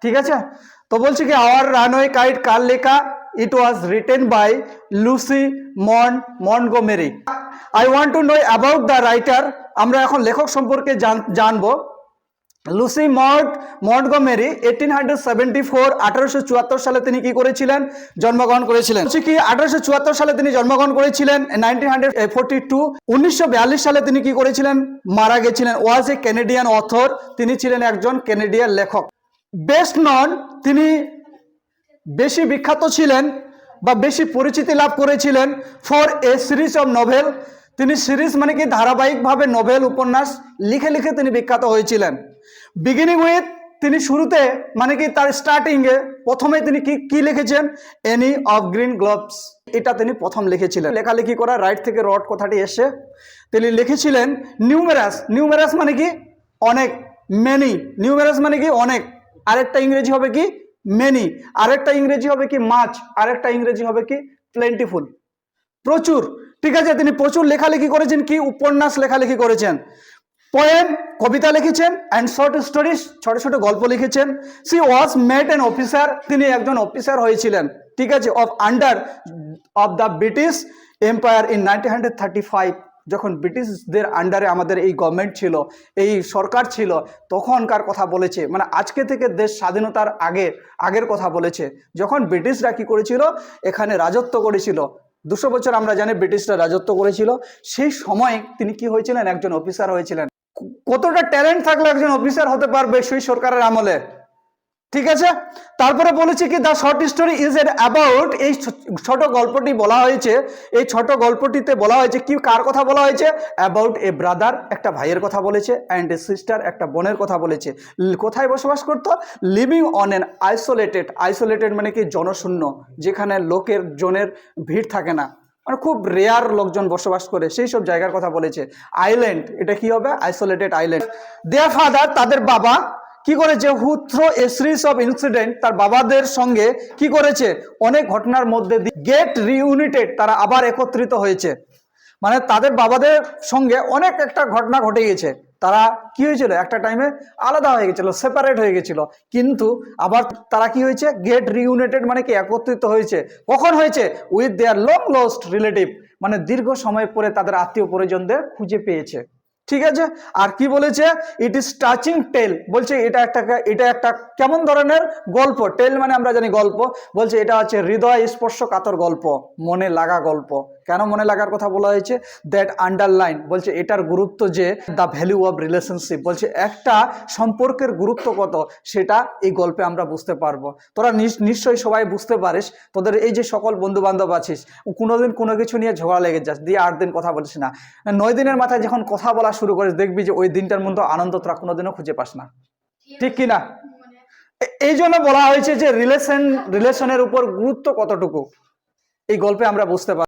ঠিক আছে। তো বলছি কি আওয়ার রানওয়ে কাইট কার লেখা? It was written by Lucy Montgomery. I want to know about the writer. আমরা এখন লেখক সম্পর্কে জানবো। লুসি মন্টগোমেরি 1874 সালে তিনি কি করেছিলেন? জন্মগ্রহণ করেছিলেন। কি 1874 সালে তিনি জন্মগ্রহণ করেছিলেন। 1942 সালে তিনি কি করেছিলেন? মারা গেছিলেন। ওয়াজ এ ক্যানাডিয়ান অথর। তিনি ছিলেন একজন ক্যানাডিয়ান লেখক। বেস্ট নন, তিনি বেশি বিখ্যাত ছিলেন বা বেশি পরিচিতি লাভ করেছিলেন for a series of novel. তিনি সিরিজ মানে কি ধারাবাহিকভাবে নোভেল উপন্যাস লিখে লিখে তিনি বিখ্যাত হয়েছিলেন। বিগিনিং উইথ, তিনি শুরুতে মানে কি তার স্টার্টিংয়ে প্রথমে তিনি কি লিখেছেন? এনি অফ গ্রিন গ্লোবস, এটা তিনি প্রথম লিখেছিলেন। লেখালেখি করা রাইট থেকে রড কথাটি এসে তিনি লিখেছিলেন নিউমেরাস। নিউমেরাস মানে কি? অনেক। মেনি, নিউমেরাস মানে কি? অনেক। আরেকটা ইংরেজি হবে কি? মেনি। আরেকটা ইংরেজি হবে কি? মাচ। আরেকটা ইংরেজি হবে কি? প্লেন্টিফুল, প্রচুর। ঠিক আছে, তিনি প্রচুর লেখালেখি করেছেন। কি? উপন্যাস লেখালেখি করেছেন। পোয়েম, কবিতা লিখেছেন, অ্যান্ড শর্ট স্টোরিজ, ছোট ছোট গল্প লিখেছেন। C was made an officer, তিনি একজন অফিসার হয়েছিলেন। ঠিক আছে, under of the British empire in 1935। যখন ব্রিটিশদের আন্ডারে আমাদের এই গভর্নমেন্ট ছিল, এই সরকার ছিল, তখনকার কথা বলেছে। মানে আজকে থেকে দেশ স্বাধীনতার আগের কথা বলেছে। যখন ব্রিটিশরা কি করেছিল? এখানে রাজত্ব করেছিল। 200 বছর আমরা জানি ব্রিটিশরা রাজত্ব করেছিল। সেই সময় তিনি কি হয়েছিলেন? একজন অফিসার হয়েছিলেন। কতটা ট্যালেন্ট থাকলে একজন অফিসার হতে পারবে সেই সরকারের আমলে। ঠিক আছে, তারপরে বলেছে কি the short story is an about, এই ছোট গল্পটি বলা হয়েছে, এই ছোট গল্পটিতে বলা হয়েছে কি? কার কথা বলা হয়েছে? অ্যাবাউট এ ব্রাদার, একটা ভাইয়ের কথা বলেছে, অ্যান্ড এ সিস্টার, একটা বোনের কথা বলেছে। কোথায় বসবাস করতো? Living on an isolated. Isolated মানে কি? জনশূন্য, যেখানে জনের ভিড় থাকে না, মানে খুব রেয়ার লোকজন বসবাস করে, সেই সব জায়গার কথা বলেছে। আইল্যান্ড, এটা কি হবে? Isolated island. দেয়ার ফাদার, তাদের বাবা কি করেছে? Who throw a series of incident, তার বাবাদের সঙ্গে কি করেছে? অনেক ঘটনার মধ্যে দিয়ে গেট রিউনিটেড, তারা আবার একত্রিত হয়েছে। মানে তাদের বাবাদের সঙ্গে অনেক একটা ঘটনা ঘটে গেছে। তারা কি হয়েছিল? একটা টাইমে আলাদা হয়ে গেছিল, সেপারেট হয়ে গেছিল, কিন্তু আবার তারা কি হয়েছে? গেট রিউনাইটেড মানে কি? একত্রিত হয়েছে। কখন হয়েছে? With their long lost relative, মানে দীর্ঘ সময় পরে তাদের আত্মীয় পরিজনদের খুঁজে পেয়েছে। ঠিক আছে, আর কি বলেছে? ইট ইজ টাচিং টেল, বলছে এটা একটা কেমন ধরনের গল্প? টেল মানে আমরা জানি গল্প, বলছে এটা হচ্ছে হৃদয় স্পর্শকাতর গল্প, মনে লাগা গল্প। কেন মনে লাগার কথা বলা হয়েছে? দ্যাট আন্ডারলাইন, বলছে এটার গুরুত্ব যে দ্য ভ্যালু অফ রিলেশনশিপ, বলছে একটা সম্পর্কের গুরুত্ব কত সেটা এই গল্পে আমরা বুঝতে পারবো। তোরা নিশ্চয়ই সবাই বুঝতে পারিস, তোদের এই যে সকল বন্ধু বান্ধব আছিস, কোনোদিন কোনো কিছু নিয়ে ঝগড়া লেগে যাস, দিয়ে 8 দিন কথা বলিস না, 9 দিনের মাথায় যখন কথা বলা শুরু করিস, দেখবি যে ওই দিনটার মধ্যে আনন্দ তোরা কোনোদিনও খুঁজে পাস না। ঠিক কিনা? এই জন্য বলা হয়েছে যে রিলেশনের উপর গুরুত্ব কতটুকু এই গল্পে আমরা বুঝতে পারি।